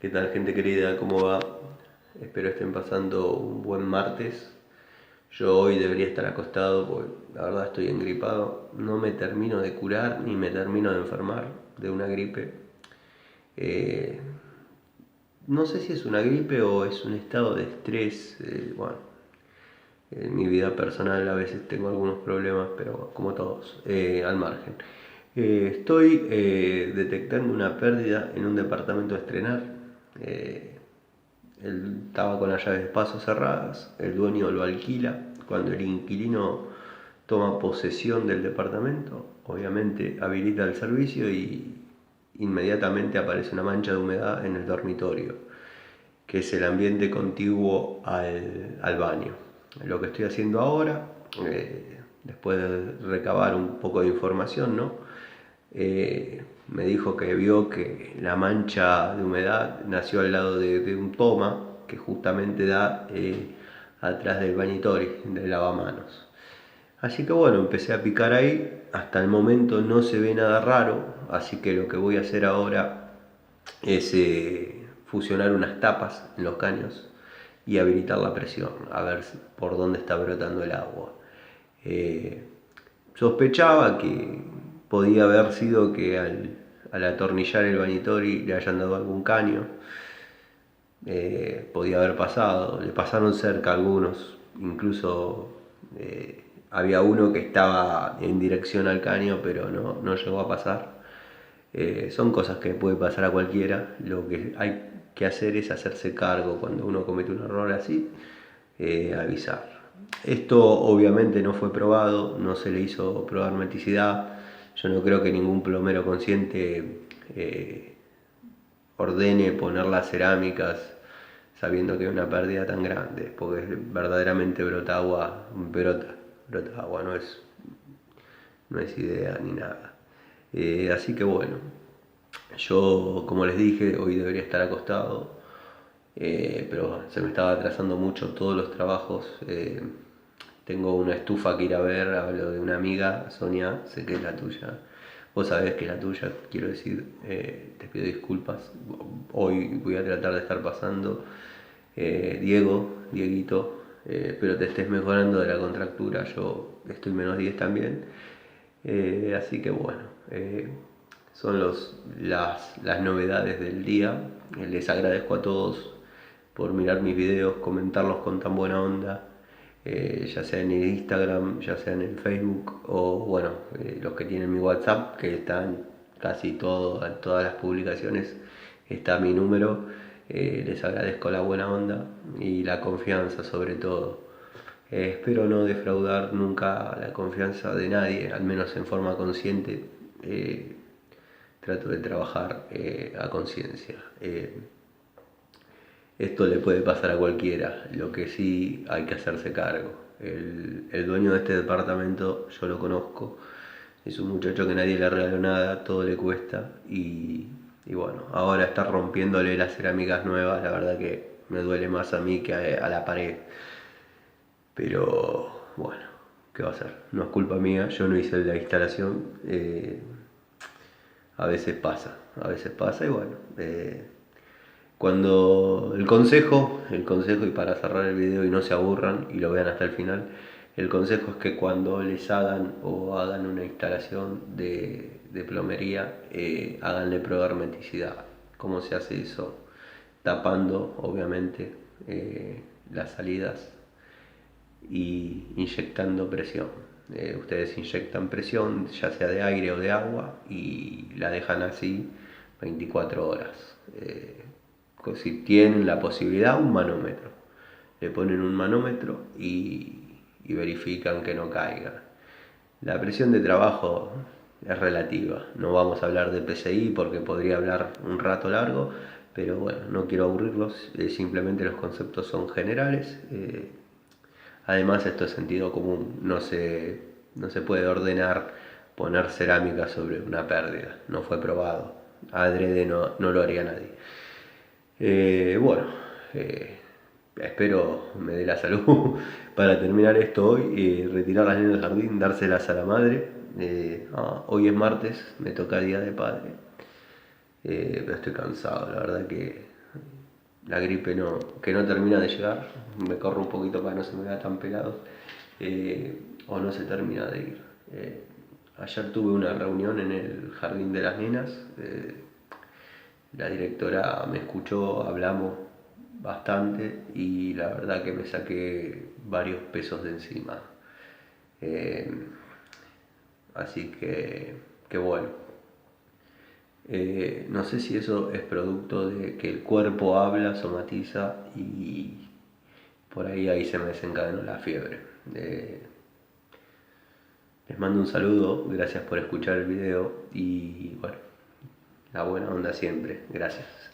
¿Qué tal, gente querida? ¿Cómo va? Espero estén pasando un buen martes. Yo hoy debería estar acostado porque la verdad estoy engripado. No me termino de curar ni me termino de enfermar de una gripe. Eh, no sé si es una gripe o es un estado de estrés. Bueno, en mi vida personal a veces tengo algunos problemas, pero como todos, al margen. Estoy detectando una pérdida en un departamento a estrenar. Eh, Él estaba con las llaves de paso cerradas, el dueño lo alquila. Cuando el inquilino toma posesión del departamento, obviamente habilita el servicio y inmediatamente aparece una mancha de humedad en el dormitorio, que es el ambiente contiguo al baño. Lo que estoy haciendo ahora, después de recabar un poco de información, ¿no? Me dijo que vio que la mancha de humedad nació al lado de un toma que justamente da atrás del bañitorio, del lavamanos. Así que bueno, empecé a picar ahí. Hasta el momento no se ve nada raro, así que lo que voy a hacer ahora es fusionar unas tapas en los caños y habilitar la presión, a ver por dónde está brotando el agua. Eh, Sospechaba que podía haber sido que al atornillar el vanitori le hayan dado algún caño. Podía haber pasado, le pasaron cerca algunos, incluso había uno que estaba en dirección al caño pero no llegó a pasar. Son cosas que puede pasar a cualquiera. Lo que hay que hacer es hacerse cargo cuando uno comete un error así, avisar. Esto obviamente no fue probado, no se le hizo prueba de hermeticidad. Yo no creo que ningún plomero consciente ordene poner las cerámicas sabiendo que hay una pérdida tan grande, porque verdaderamente brota agua, no es idea ni nada. Así que bueno, yo como les dije, hoy debería estar acostado, pero se me estaba atrasando mucho todos los trabajos. Tengo una estufa que ir a ver, hablo de una amiga, Sonia, sé que es la tuya. Vos sabés que es la tuya, quiero decir, te pido disculpas. Hoy voy a tratar de estar pasando. Dieguito, espero te estés mejorando de la contractura, yo estoy -10 también. Así que bueno, son las novedades del día. Les agradezco a todos por mirar mis videos, comentarlos con tan buena onda, ya sea en el Instagram, ya sea en el Facebook o bueno, los que tienen mi WhatsApp, que están casi todas las publicaciones, está mi número. Les agradezco la buena onda y la confianza sobre todo. Espero no defraudar nunca la confianza de nadie, al menos en forma consciente. Trato de trabajar a conciencia. Esto le puede pasar a cualquiera, lo que sí hay que hacerse cargo. El dueño de este departamento yo lo conozco, es un muchacho que nadie le regaló nada, todo le cuesta y bueno, ahora está rompiéndole las cerámicas nuevas, la verdad que me duele más a mí que a la pared. Pero bueno, ¿qué va a ser? No es culpa mía, yo no hice la instalación. A veces pasa y bueno. Cuando el consejo y para cerrar el video y no se aburran y lo vean hasta el final, el consejo es que cuando les hagan o hagan una instalación de plomería, háganle prueba de hermeticidad. ¿Cómo se hace eso? Tapando, obviamente, las salidas y inyectando presión. Ustedes inyectan presión, ya sea de aire o de agua, y la dejan así 24 horas. Si tienen la posibilidad, un manómetro. Le ponen un manómetro y verifican que no caiga. La presión de trabajo es relativa. No vamos a hablar de PSI porque podría hablar un rato largo, pero bueno, no quiero aburrirlos. Simplemente los conceptos son generales. Además, esto es sentido común, no se puede ordenar poner cerámica sobre una pérdida, no fue probado, adrede no lo haría nadie. Bueno, espero me dé la salud para terminar esto hoy, retirar las nenas del jardín, dárselas a la madre. Hoy es martes, me toca día de padre, pero estoy cansado, la verdad que la gripe que no termina de llegar, me corro un poquito para que no se me vea tan pelado, o no se termina de ir. Ayer tuve una reunión en el Jardín de las Nenas, la directora me escuchó, hablamos bastante y la verdad que me saqué varios pesos de encima. Eh, Así que bueno, no sé si eso es producto de que el cuerpo habla, somatiza y por ahí se me desencadenó la fiebre. Les mando un saludo, gracias por escuchar el video y bueno, la buena onda siempre, gracias.